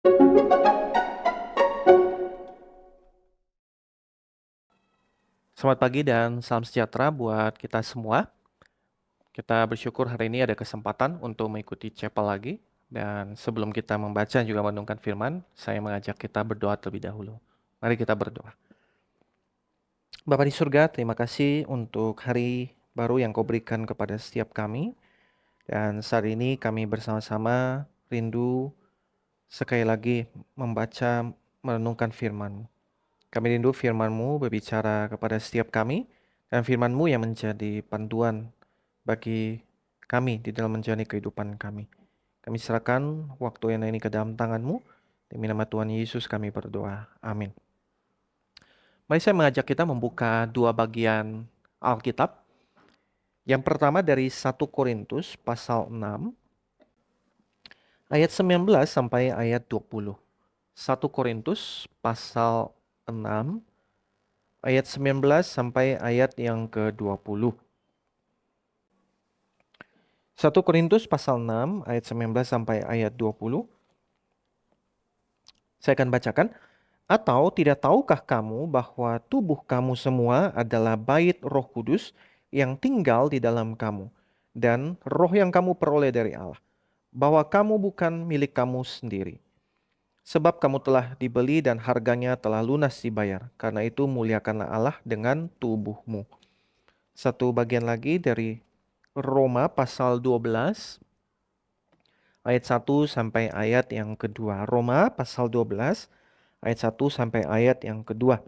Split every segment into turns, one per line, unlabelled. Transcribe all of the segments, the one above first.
Selamat pagi dan salam sejahtera buat kita semua. Kita bersyukur hari ini ada kesempatan untuk mengikuti chapel lagi. Dan sebelum kita membaca juga merenungkan firman, saya mengajak kita berdoa terlebih dahulu. Mari kita berdoa. Bapa di surga, terima kasih untuk hari baru yang Kau berikan kepada setiap kami. Dan saat ini kami bersama-sama rindu sekali lagi membaca, merenungkan firman. Kami rindu firman-Mu berbicara kepada setiap kami, dan firman-Mu yang menjadi panduan bagi kami di dalam menjalani kehidupan kami. Kami serahkan waktu yang ini ke dalam tangan-Mu. Demi nama Tuhan Yesus kami berdoa. Amin. Mari saya mengajak kita membuka dua bagian Alkitab. Yang pertama dari 1 Korintus pasal 6 ayat 19 sampai ayat 20. 1 Korintus pasal 6 ayat 19 sampai ayat yang ke-20. 1 Korintus pasal 6 ayat 19 sampai ayat 20. Saya akan bacakan. Atau tidak tahukah kamu bahwa tubuh kamu semua adalah bait Roh Kudus yang tinggal di dalam kamu, dan roh yang kamu peroleh dari Allah, bahwa kamu bukan milik kamu sendiri. Sebab kamu telah dibeli dan harganya telah lunas dibayar. Karena itu muliakanlah Allah dengan tubuhmu. Satu bagian lagi dari Roma pasal 12 ayat 1 sampai ayat yang kedua. Roma pasal 12 ayat 1 sampai ayat yang kedua.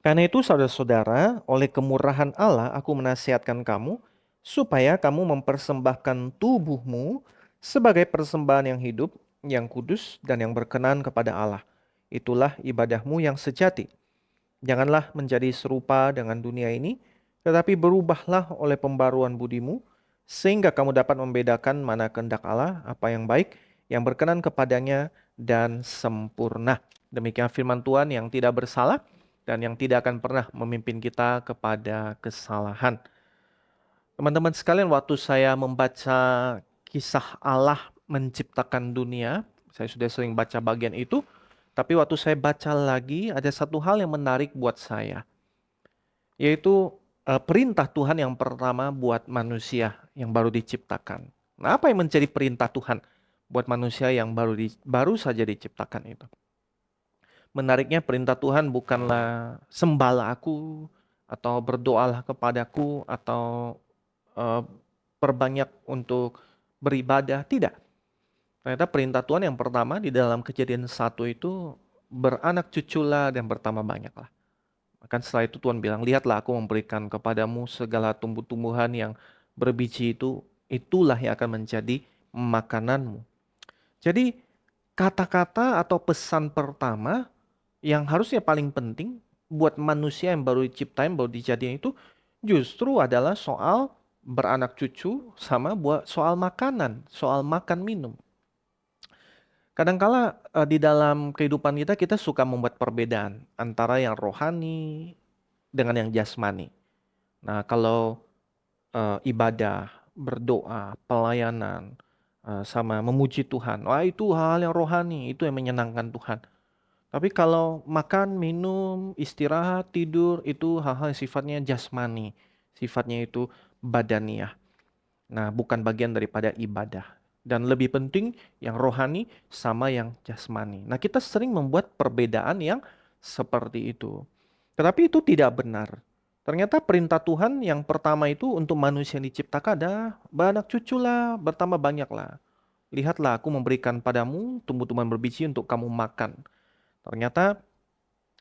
Karena itu saudara-saudara, oleh kemurahan Allah aku menasihatkan kamu supaya kamu mempersembahkan tubuhmu sebagai persembahan yang hidup, yang kudus dan yang berkenan kepada Allah. Itulah ibadahmu yang sejati. Janganlah menjadi serupa dengan dunia ini, tetapi berubahlah oleh pembaruan budimu, sehingga kamu dapat membedakan mana kehendak Allah, apa yang baik, yang berkenan kepadanya, dan sempurna. Demikian firman Tuhan yang tidak bersalah dan yang tidak akan pernah memimpin kita kepada kesalahan. Teman-teman sekalian, waktu saya membaca kisah Allah menciptakan dunia, saya sudah sering baca bagian itu, tapi waktu saya baca lagi ada satu hal yang menarik buat saya, yaitu perintah Tuhan yang pertama buat manusia yang baru diciptakan. Nah, apa yang menjadi perintah Tuhan buat manusia yang baru saja diciptakan itu? Menariknya perintah Tuhan bukanlah sembahlah aku atau berdoalah kepadaku atau eh, perbanyak untuk beribadah. Tidak. Ternyata perintah Tuhan yang pertama di dalam Kejadian 1 itu beranak cuculah dan bertambah banyaklah. Bahkan setelah itu Tuhan bilang, lihatlah aku memberikan kepadamu segala tumbuh-tumbuhan yang berbiji itu, itulah yang akan menjadi makananmu. Jadi kata-kata atau pesan pertama yang harusnya paling penting buat manusia yang baru diciptain, baru dijadiin itu justru adalah soal beranak cucu sama buat soal makanan, soal makan minum. Kadangkala di dalam kehidupan kita suka membuat perbedaan antara yang rohani dengan yang jasmani. Nah, kalau ibadah, berdoa, pelayanan, sama memuji Tuhan, wah itu hal yang rohani, itu yang menyenangkan Tuhan. Tapi kalau makan, minum, istirahat, tidur, itu hal-hal yang sifatnya jasmani, sifatnya itu badaniah. Nah, bukan bagian daripada ibadah. Dan lebih penting yang rohani sama yang jasmani. Nah, kita sering membuat perbedaan yang seperti itu. Tetapi itu tidak benar. Ternyata perintah Tuhan yang pertama itu untuk manusia yang diciptakan ada beranak cuculah, bertambah banyaklah. Lihatlah aku memberikan padamu tumbuh-tumbuhan berbiji untuk kamu makan. Ternyata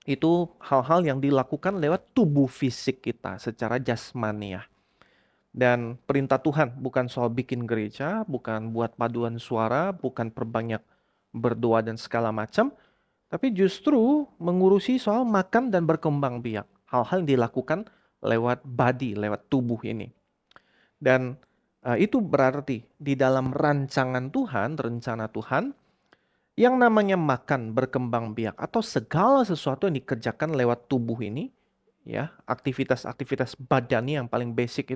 itu hal-hal yang dilakukan lewat tubuh fisik kita secara jasmaniah. Dan perintah Tuhan bukan soal bikin gereja, bukan buat paduan suara, bukan perbanyak berdoa dan segala macam, tapi justru mengurusi soal makan dan berkembang biak. Hal-hal yang dilakukan lewat body, lewat tubuh ini. Dan itu berarti di dalam rancangan Tuhan, rencana Tuhan, yang namanya makan, berkembang biak, atau segala sesuatu yang dikerjakan lewat tubuh ini, ya, aktivitas-aktivitas badani yang paling basic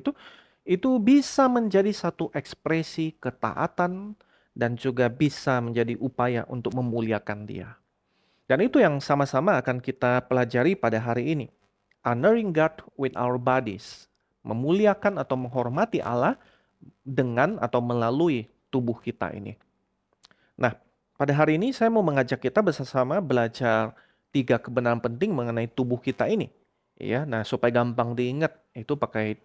itu bisa menjadi satu ekspresi ketaatan dan juga bisa menjadi upaya untuk memuliakan Dia. Dan itu yang sama-sama akan kita pelajari pada hari ini. Honoring God with our bodies. Memuliakan atau menghormati Allah dengan atau melalui tubuh kita ini. Nah, pada hari ini saya mau mengajak kita bersama belajar 3 kebenaran penting mengenai tubuh kita ini. Ya, nah supaya gampang diingat, itu pakai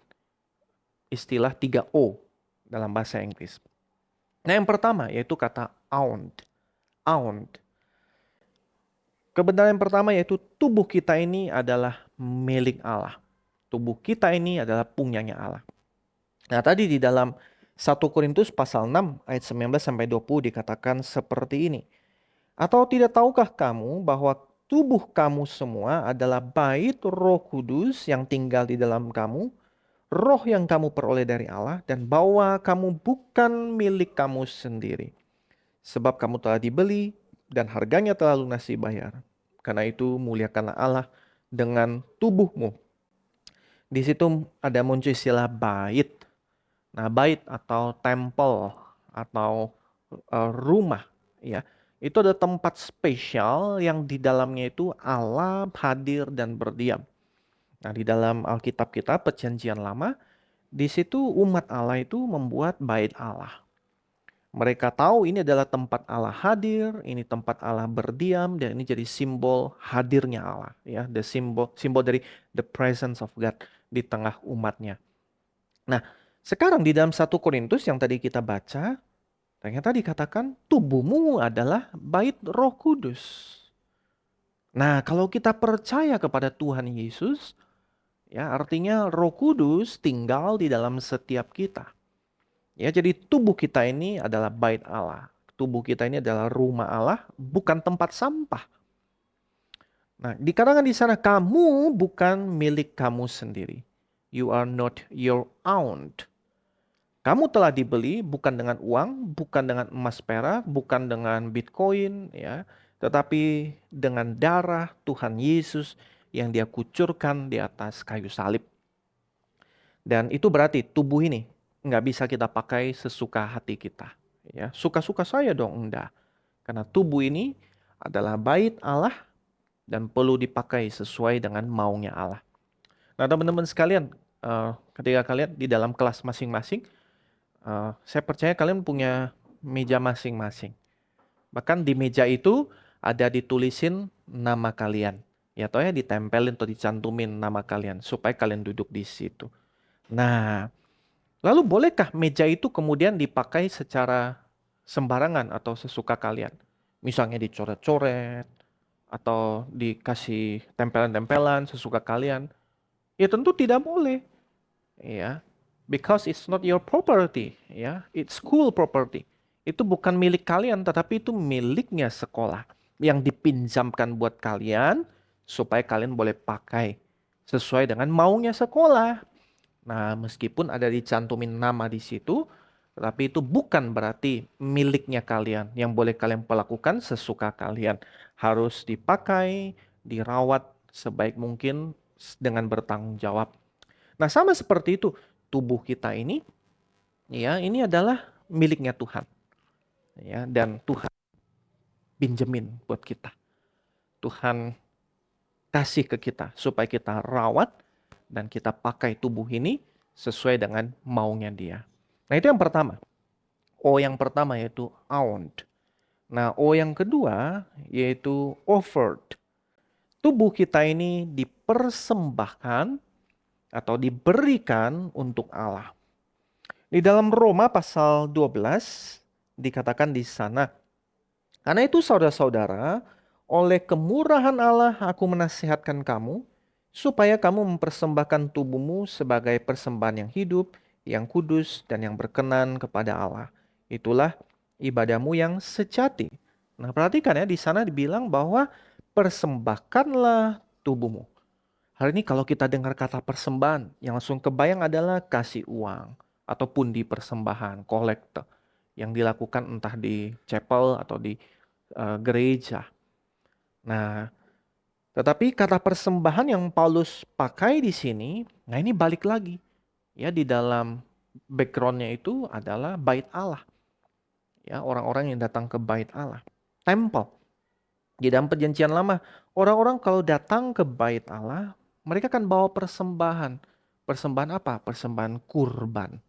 istilah 3O dalam bahasa Inggris. Nah, yang pertama yaitu kata owned. Owned. Kebenaran yang pertama yaitu tubuh kita ini adalah milik Allah. Tubuh kita ini adalah punyanya Allah. Nah, tadi di dalam 1 Korintus pasal 6 ayat 19 sampai 20 dikatakan seperti ini. Atau tidak tahukah kamu bahwa tubuh kamu semua adalah bait Roh Kudus yang tinggal di dalam kamu, roh yang kamu peroleh dari Allah, dan bahwa kamu bukan milik kamu sendiri. Sebab kamu telah dibeli dan harganya telah lunas dibayar. Karena itu muliakanlah Allah dengan tubuhmu. Di situ ada muncul istilah bait. Nah, bait atau temple atau rumah, ya, itu ada tempat spesial yang di dalamnya itu Allah hadir dan berdiam. Nah, di dalam Alkitab kita Perjanjian Lama, di situ umat Allah itu membuat bait Allah. Mereka tahu ini adalah tempat Allah hadir, ini tempat Allah berdiam, dan ini jadi simbol hadirnya Allah, ya, the simbol dari the presence of God di tengah umatnya. Nah, sekarang di dalam 1 Korintus yang tadi kita baca, ternyata dikatakan tubuhmu adalah bait Roh Kudus. Nah, kalau kita percaya kepada Tuhan Yesus, ya artinya Roh Kudus tinggal di dalam setiap kita. Ya, jadi tubuh kita ini adalah bait Allah. Tubuh kita ini adalah rumah Allah, bukan tempat sampah. Nah, dikatakan di sana kamu bukan milik kamu sendiri. You are not your own. Kamu telah dibeli bukan dengan uang, bukan dengan emas perak, bukan dengan Bitcoin, ya, tetapi dengan darah Tuhan Yesus yang Dia kucurkan di atas kayu salib. Dan itu berarti tubuh ini nggak bisa kita pakai sesuka hati kita. Ya, suka-suka saya dong, enggak. Karena tubuh ini adalah bait Allah dan perlu dipakai sesuai dengan maunya Allah. Nah, teman-teman sekalian, ketika kalian di dalam kelas masing-masing, saya percaya kalian punya meja masing-masing. Bahkan di meja itu ada ditulisin nama kalian. Ya, atau ya ditempelin atau dicantumin nama kalian supaya kalian duduk di situ. Nah, lalu bolehkah meja itu kemudian dipakai secara sembarangan atau sesuka kalian? Misalnya dicoret-coret atau dikasih tempelan-tempelan sesuka kalian. Ya tentu tidak boleh. Ya, because it's not your property, ya, it's school property. Itu bukan milik kalian, tetapi itu miliknya sekolah yang dipinjamkan buat kalian supaya kalian boleh pakai sesuai dengan maunya sekolah. Nah, meskipun ada dicantumin nama di situ, tetapi itu bukan berarti miliknya kalian. Yang boleh kalian lakukan sesuka kalian. Harus dipakai, dirawat sebaik mungkin dengan bertanggung jawab. Nah, sama seperti itu, tubuh kita ini, ya, ini adalah miliknya Tuhan. Ya, dan Tuhan pinjemin buat kita. Tuhan kasih ke kita supaya kita rawat dan kita pakai tubuh ini sesuai dengan maunya Dia. Nah, itu yang pertama. O yang pertama yaitu owned. Nah, O yang kedua yaitu offered. Tubuh kita ini dipersembahkan atau diberikan untuk Allah. Di dalam Roma pasal 12 dikatakan di sana, karena itu saudara-saudara, oleh kemurahan Allah aku menasihatkan kamu, supaya kamu mempersembahkan tubuhmu sebagai persembahan yang hidup, yang kudus, dan yang berkenan kepada Allah. Itulah ibadahmu yang sejati. Nah, perhatikan ya, di sana dibilang bahwa persembahkanlah tubuhmu. Hari ini kalau kita dengar kata persembahan, yang langsung kebayang adalah kasih uang ataupun di persembahan, kolekte yang dilakukan entah di chapel atau di gereja. Nah, tetapi kata persembahan yang Paulus pakai di sini, nah ini balik lagi. Ya, di dalam backgroundnya itu adalah bait Allah. Ya, orang-orang yang datang ke bait Allah. Temple. Di dalam perjanjian lama, orang-orang kalau datang ke bait Allah, mereka akan bawa persembahan. Persembahan apa? Persembahan kurban.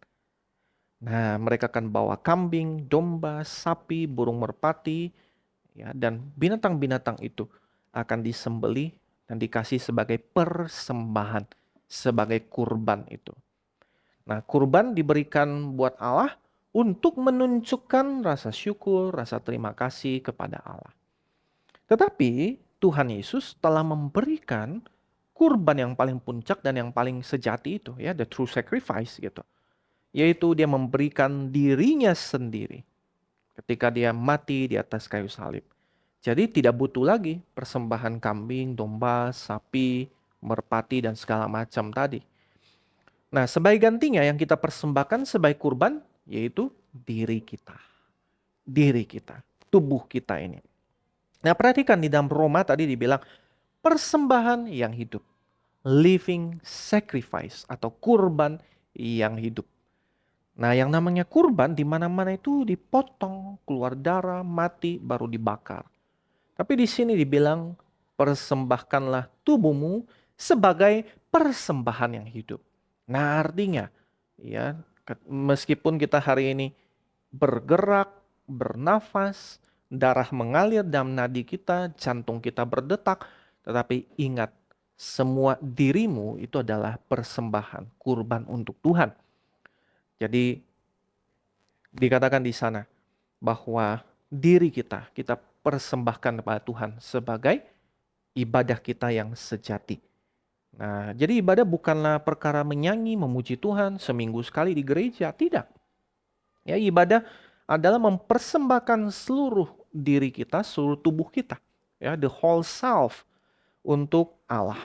Nah, mereka akan bawa kambing, domba, sapi, burung merpati, ya, dan binatang-binatang itu akan disembelih dan dikasih sebagai persembahan, sebagai kurban itu. Nah, kurban diberikan buat Allah untuk menunjukkan rasa syukur, rasa terima kasih kepada Allah. Tetapi Tuhan Yesus telah memberikan kurban yang paling puncak dan yang paling sejati itu, ya, the true sacrifice gitu. Yaitu dia memberikan dirinya sendiri ketika dia mati di atas kayu salib. Jadi tidak butuh lagi persembahan kambing, domba, sapi, merpati dan segala macam tadi. Nah, sebagai gantinya yang kita persembahkan sebagai kurban yaitu diri kita. Diri kita, tubuh kita ini. Nah, perhatikan di dalam Roma tadi dibilang persembahan yang hidup. Living sacrifice atau kurban yang hidup. Nah, yang namanya kurban di mana-mana itu dipotong, keluar darah, mati, baru dibakar. Tapi di sini dibilang persembahkanlah tubuhmu sebagai persembahan yang hidup. Nah, artinya ya, meskipun kita hari ini bergerak, bernafas, darah mengalir dalam nadi kita, jantung kita berdetak, tetapi ingat, semua dirimu itu adalah persembahan, kurban untuk Tuhan. Jadi dikatakan di sana bahwa diri kita persembahkan kepada Tuhan sebagai ibadah kita yang sejati. Nah, jadi ibadah bukanlah perkara menyanyi, memuji Tuhan seminggu sekali di gereja, tidak. Ya, ibadah adalah mempersembahkan seluruh diri kita, seluruh tubuh kita, ya, the whole self untuk Allah.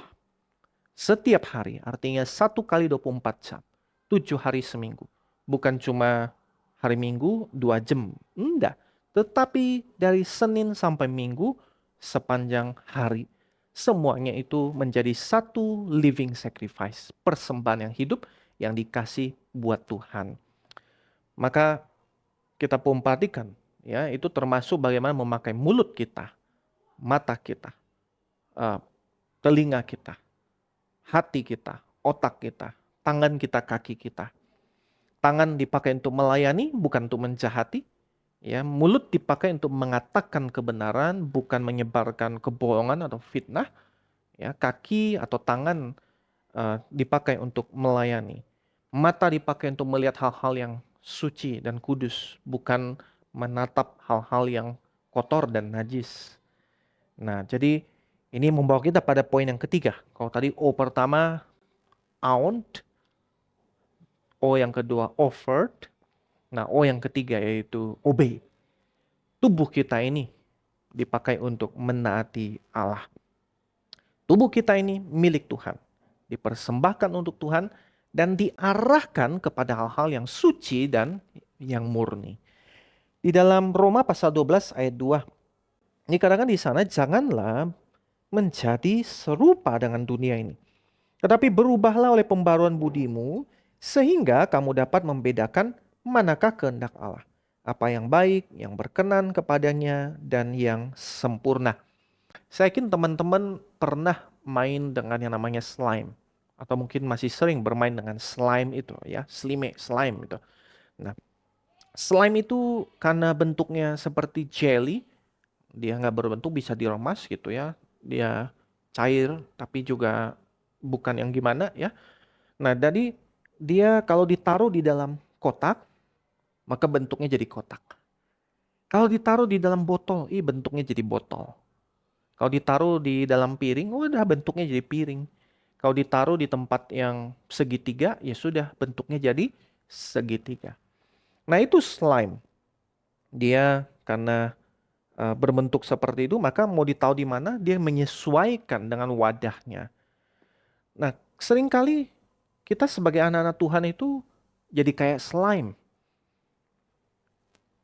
Setiap hari, artinya 1 kali 24 jam, 7 hari seminggu. Bukan cuma hari Minggu 2 jam, enggak. Tetapi dari Senin sampai Minggu sepanjang hari. Semuanya itu menjadi satu living sacrifice, persembahan yang hidup yang dikasih buat Tuhan. Maka kita perhatikan, ya, itu termasuk bagaimana memakai mulut kita, mata kita, uh, telinga kita, hati kita, otak kita, tangan kita, kaki kita. Tangan dipakai untuk melayani, bukan untuk menjahati. Ya, mulut dipakai untuk mengatakan kebenaran, bukan menyebarkan kebohongan atau fitnah. Ya, kaki atau tangan dipakai untuk melayani. Mata dipakai untuk melihat hal-hal yang suci dan kudus, bukan menatap hal-hal yang kotor dan najis. Nah, jadi ini membawa kita pada poin yang ketiga. Kalau tadi O pertama, aunt, O yang kedua, offered. Nah, O yang ketiga yaitu obey. Tubuh kita ini dipakai untuk menaati Allah. Tubuh kita ini milik Tuhan. Dipersembahkan untuk Tuhan dan diarahkan kepada hal-hal yang suci dan yang murni. Di dalam Roma pasal 12 ayat 2, dikatakan di sana, janganlah menjadi serupa dengan dunia ini. Tetapi berubahlah oleh pembaruan budimu, sehingga kamu dapat membedakan manakah kehendak Allah. Apa yang baik, yang berkenan kepadanya, dan yang sempurna. Saya yakin teman-teman pernah main dengan yang namanya slime. Atau mungkin masih sering bermain dengan slime itu ya, slime itu. Nah, slime itu karena bentuknya seperti jelly, dia nggak berbentuk, bisa diremas gitu ya. Dia cair tapi juga bukan yang gimana ya. Nah, jadi dia kalau ditaruh di dalam kotak, maka bentuknya jadi kotak. Kalau ditaruh di dalam botol, bentuknya jadi botol. Kalau ditaruh di dalam piring, udah bentuknya jadi piring. Kalau ditaruh di tempat yang segitiga, ya sudah bentuknya jadi segitiga. Nah, itu slime. Dia karena berbentuk seperti itu, maka mau ditaruh di mana, dia menyesuaikan dengan wadahnya. Nah, seringkali kita sebagai anak-anak Tuhan itu jadi kayak slime.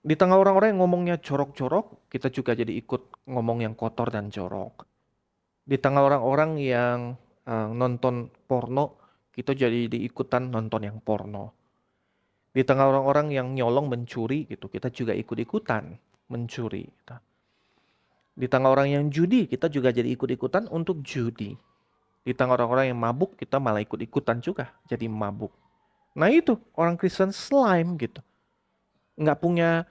Di tengah orang-orang yang ngomongnya jorok-jorok, kita juga jadi ikut ngomong yang kotor dan jorok. Di tengah orang-orang yang nonton porno, kita jadi diikutan nonton yang porno. Di tengah orang-orang yang nyolong mencuri gitu, kita juga ikut-ikutan mencuri gitu. Di tengah orang yang judi, kita juga jadi ikut-ikutan untuk judi. Di tengah orang-orang yang mabuk, kita malah ikut-ikutan juga jadi mabuk. Nah itu orang Kristen slime gitu. Nggak punya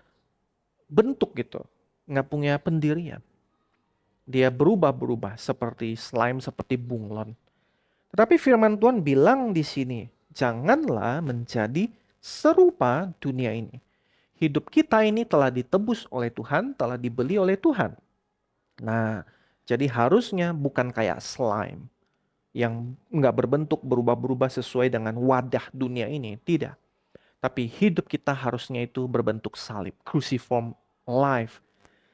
bentuk gitu. Nggak punya pendirian. Dia berubah-berubah seperti slime, seperti bunglon. Tetapi firman Tuhan bilang di sini, janganlah menjadi serupa dunia ini. Hidup kita ini telah ditebus oleh Tuhan, telah dibeli oleh Tuhan. Nah, jadi harusnya bukan kayak slime yang nggak berbentuk berubah-berubah sesuai dengan wadah dunia ini. Tidak. Tapi hidup kita harusnya itu berbentuk salib. Cruciform life.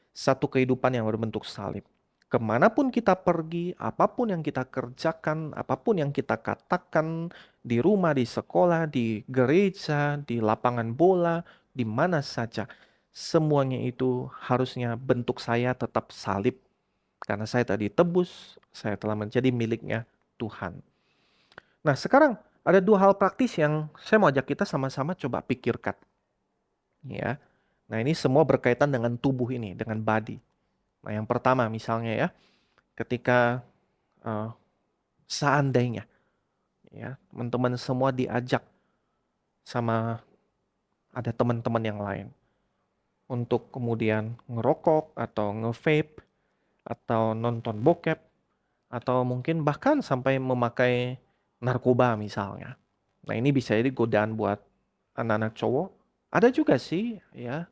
Satu kehidupan yang berbentuk salib. Kemanapun kita pergi, apapun yang kita kerjakan, apapun yang kita katakan, di rumah, di sekolah, di gereja, di lapangan bola, di mana saja, semuanya itu harusnya bentuk saya tetap salib. Karena saya tadi tebus, saya telah menjadi miliknya Tuhan. Nah sekarang ada dua hal praktis yang saya mau ajak kita sama-sama coba pikirkan. Ya. Nah ini semua berkaitan dengan tubuh ini, dengan body. Nah yang pertama misalnya ya, ketika uh, seandainya ya teman-teman semua diajak sama ada teman-teman yang lain untuk kemudian ngerokok atau nge-vape atau nonton bokep atau mungkin bahkan sampai memakai narkoba misalnya. Nah ini bisa jadi godaan buat anak-anak cowok. Ada juga sih ya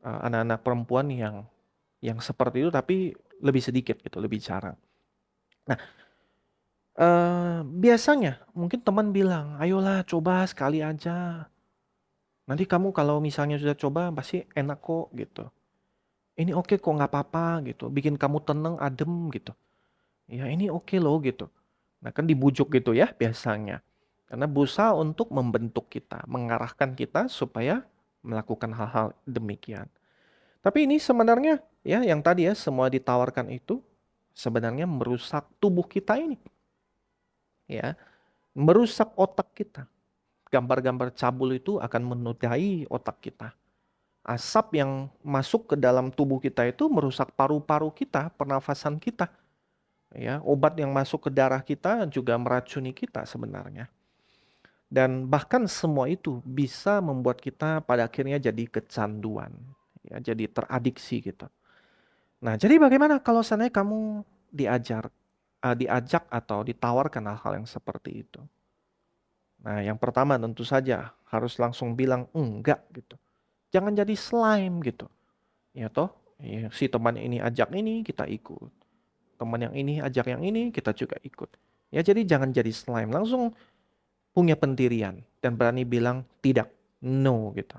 anak-anak perempuan yang seperti itu tapi lebih sedikit gitu, lebih jarang. Nah biasanya mungkin teman bilang, ayolah coba sekali aja. Nanti kamu kalau misalnya sudah coba pasti enak kok gitu. Ini oke kok nggak apa-apa gitu. Bikin kamu tenang, adem gitu. Ya ini oke loh gitu. Nah kan dibujuk gitu ya biasanya. Karena berusaha untuk membentuk kita, mengarahkan kita supaya melakukan hal-hal demikian. Tapi ini sebenarnya ya yang tadi ya semua ditawarkan itu sebenarnya merusak tubuh kita ini. Ya, merusak otak kita. Gambar-gambar cabul itu akan menodai otak kita. Asap yang masuk ke dalam tubuh kita itu merusak paru-paru kita, pernafasan kita. Ya, obat yang masuk ke darah kita juga meracuni kita sebenarnya. Dan bahkan semua itu bisa membuat kita pada akhirnya jadi kecanduan, ya, jadi teradiksi gitu. Nah, jadi bagaimana kalau seandainya kamu diajak atau ditawarkan hal-hal yang seperti itu? Nah, yang pertama tentu saja harus langsung bilang enggak gitu. Jangan jadi slime gitu. Ya toh, ya, si teman ini ajak ini, kita ikut. Teman yang ini ajak yang ini, kita juga ikut. Ya jadi jangan jadi slime, langsung punya pendirian dan berani bilang tidak, no gitu.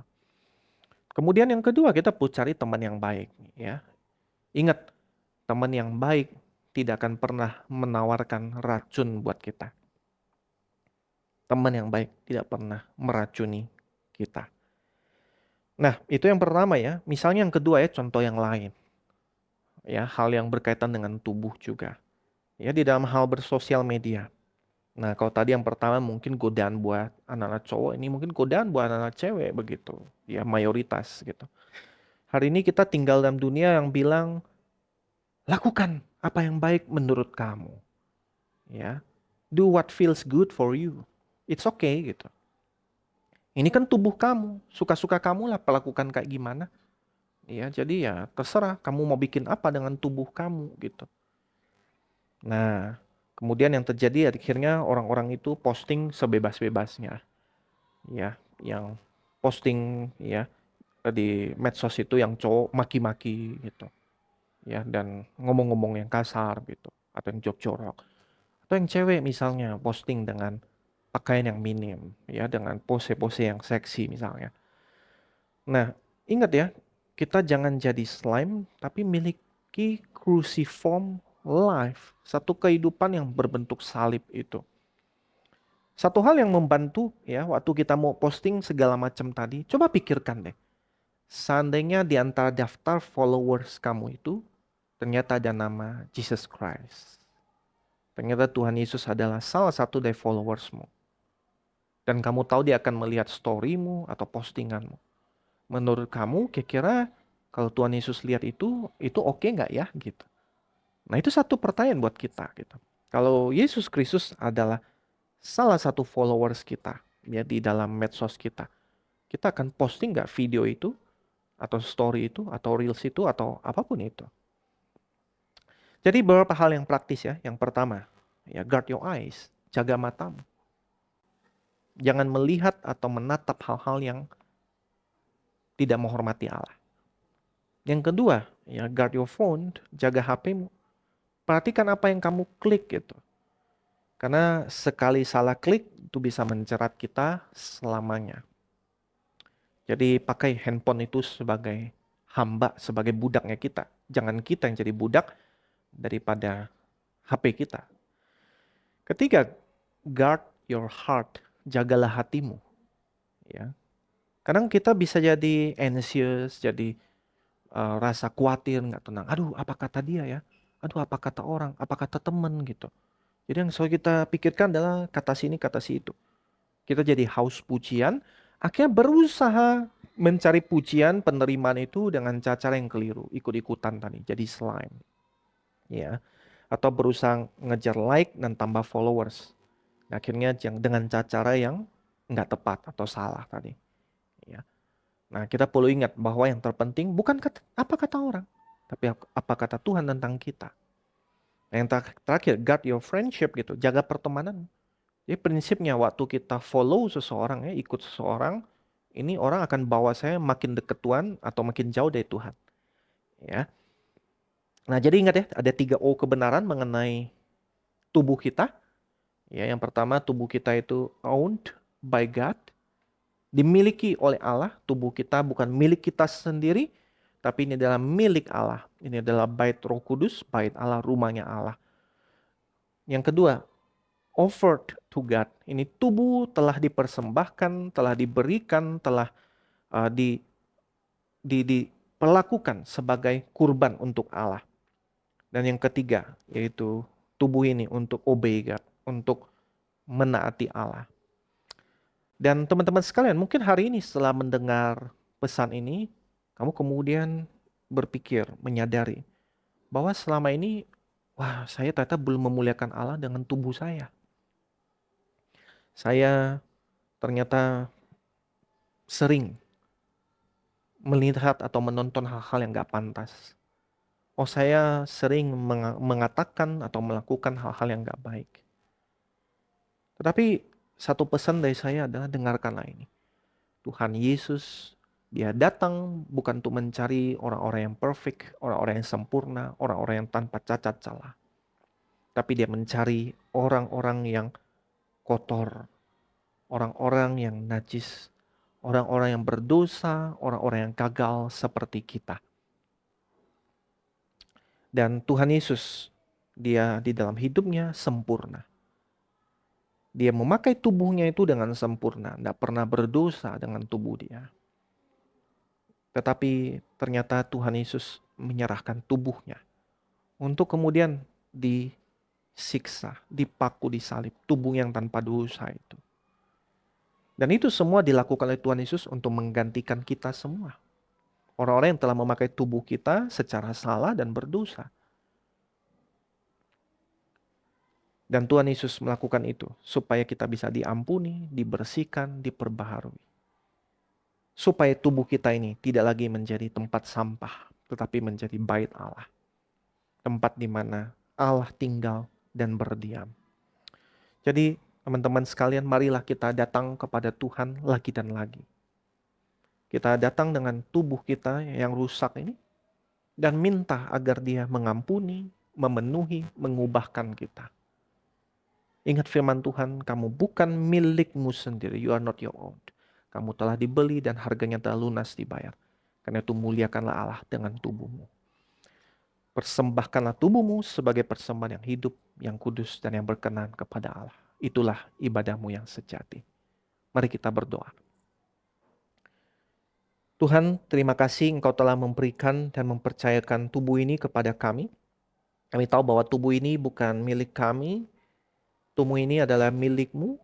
Kemudian yang kedua kita cari teman yang baik ya. Ingat, teman yang baik tidak akan pernah menawarkan racun buat kita. Teman yang baik tidak pernah meracuni kita. Nah, itu yang pertama ya. Misalnya yang kedua ya, contoh yang lain. Ya, hal yang berkaitan dengan tubuh juga. Ya, di dalam hal bersosial media. Nah, kalau tadi yang pertama mungkin godaan buat anak-anak cowok, ini mungkin godaan buat anak-anak cewek begitu. Ya, mayoritas gitu. Hari ini kita tinggal dalam dunia yang bilang, lakukan apa yang baik menurut kamu. Ya, do what feels good for you. It's okay gitu. Ini kan tubuh kamu, suka-suka kamu lah pelakukan kayak gimana. Ya, jadi ya terserah kamu mau bikin apa dengan tubuh kamu gitu. Nah, kemudian yang terjadi akhirnya orang-orang itu posting sebebas-bebasnya. Ya, yang posting ya di medsos itu yang cowok maki-maki gitu. Ya, dan ngomong-ngomong yang kasar gitu atau yang jorok. Atau yang cewek misalnya posting dengan pakaian yang minim ya dengan pose-pose yang seksi misalnya. Nah, ingat ya, kita jangan jadi slime tapi miliki cruciform life, satu kehidupan yang berbentuk salib itu. Satu hal yang membantu ya waktu kita mau posting segala macam tadi, coba pikirkan deh. Seandainya di antara daftar followers kamu itu ternyata ada nama Jesus Christ. Ternyata Tuhan Yesus adalah salah satu dari followersmu. Dan kamu tahu dia akan melihat storymu atau postinganmu. Menurut kamu kira-kira kalau Tuhan Yesus lihat itu oke nggak ya gitu. Nah itu satu pertanyaan buat kita gitu. Kalau Yesus Kristus adalah salah satu followers kita ya di dalam medsos kita akan posting nggak video itu atau story itu atau reels itu atau apapun itu. Jadi beberapa hal yang praktis ya. Yang pertama, ya guard your eyes, jaga matamu. Jangan melihat atau menatap hal-hal yang tidak menghormati Allah. Yang kedua, ya guard your phone, jaga HP-mu. Perhatikan apa yang kamu klik gitu. Karena sekali salah klik itu bisa menjerat kita selamanya. Jadi pakai handphone itu sebagai hamba, sebagai budaknya kita. Jangan kita yang jadi budak daripada HP kita. Ketiga, guard your heart, jagalah hatimu. Ya, kadang kita bisa jadi anxious, jadi rasa khawatir, nggak tenang. Aduh, apa kata dia ya? Aduh, apa kata orang? Apa kata temen gitu. Jadi yang selalu kita pikirkan adalah kata sini, kata si itu. Kita jadi haus pujian, akhirnya berusaha mencari pujian, penerimaan itu dengan cara yang keliru, ikut-ikutan tadi, jadi slime. Ya, atau berusaha ngejar like dan tambah followers. Akhirnya dengan cara yang nggak tepat atau salah tadi. Ya. Nah, kita perlu ingat bahwa yang terpenting bukan apa kata orang, tapi apa kata Tuhan tentang kita. Nah, yang terakhir, guard your friendship gitu, jaga pertemanan. Jadi prinsipnya waktu kita follow seseorang ya, ikut seseorang, ini orang akan bawa saya makin dekat Tuhan atau makin jauh dari Tuhan. Ya. Nah, jadi ingat ya, ada 3 O kebenaran mengenai tubuh kita. Ya, yang pertama tubuh kita itu owned by God, dimiliki oleh Allah. Tubuh kita bukan milik kita sendiri, tapi ini adalah milik Allah. Ini adalah bait Roh Kudus, bait Allah, rumahnya Allah. Yang kedua, offered to God. Ini tubuh telah dipersembahkan, telah diberikan, telah diperlakukan sebagai kurban untuk Allah. Dan yang ketiga, yaitu tubuh ini untuk obey God, untuk menaati Allah. Dan teman-teman sekalian, mungkin hari ini setelah mendengar pesan ini, kamu kemudian berpikir, menyadari bahwa selama ini, wah, saya ternyata belum memuliakan Allah dengan tubuh saya. Saya ternyata sering melihat atau menonton hal-hal yang gak pantas. Oh, saya sering mengatakan atau melakukan hal-hal yang gak baik. Tetapi satu pesan dari saya adalah dengarkanlah ini. Tuhan Yesus, dia datang bukan untuk mencari orang-orang yang perfect, orang-orang yang sempurna, orang-orang yang tanpa cacat celah. Tapi dia mencari orang-orang yang kotor, orang-orang yang najis, orang-orang yang berdosa, orang-orang yang gagal seperti kita. Dan Tuhan Yesus, dia di dalam hidupnya sempurna. Dia memakai tubuhnya itu dengan sempurna, tidak pernah berdosa dengan tubuh dia. Tetapi ternyata Tuhan Yesus menyerahkan tubuhnya untuk kemudian disiksa, dipaku, disalib, tubuh yang tanpa dosa itu. Dan itu semua dilakukan oleh Tuhan Yesus untuk menggantikan kita semua. Orang-orang yang telah memakai tubuh kita secara salah dan berdosa. Dan Tuhan Yesus melakukan itu supaya kita bisa diampuni, dibersihkan, diperbaharui. Supaya tubuh kita ini tidak lagi menjadi tempat sampah, tetapi menjadi bait Allah. Tempat di mana Allah tinggal dan berdiam. Jadi teman-teman sekalian, marilah kita datang kepada Tuhan lagi dan lagi. Kita datang dengan tubuh kita yang rusak ini dan minta agar Dia mengampuni, memenuhi, mengubahkan kita. Ingat firman Tuhan, kamu bukan milikmu sendiri. You are not your own. Kamu telah dibeli dan harganya telah lunas dibayar. Karena itu muliakanlah Allah dengan tubuhmu. Persembahkanlah tubuhmu sebagai persembahan yang hidup, yang kudus, dan yang berkenan kepada Allah. Itulah ibadahmu yang sejati. Mari kita berdoa. Tuhan, terima kasih Engkau telah memberikan dan mempercayakan tubuh ini kepada kami. Kami tahu bahwa tubuh ini bukan milik kami. Tubuh ini adalah milik-Mu.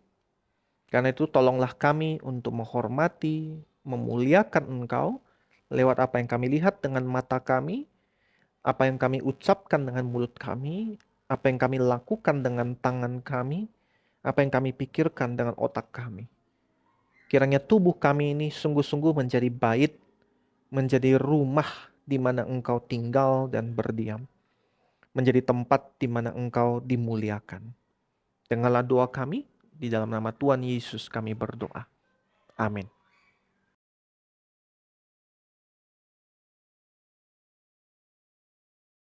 Karena itu tolonglah kami untuk menghormati, memuliakan Engkau lewat apa yang kami lihat dengan mata kami, apa yang kami ucapkan dengan mulut kami, apa yang kami lakukan dengan tangan kami, apa yang kami pikirkan dengan otak kami. Kiranya tubuh kami ini sungguh-sungguh menjadi bait, menjadi rumah di mana Engkau tinggal dan berdiam, menjadi tempat di mana Engkau dimuliakan. Dengarlah doa kami, di dalam nama Tuhan Yesus kami berdoa. Amin.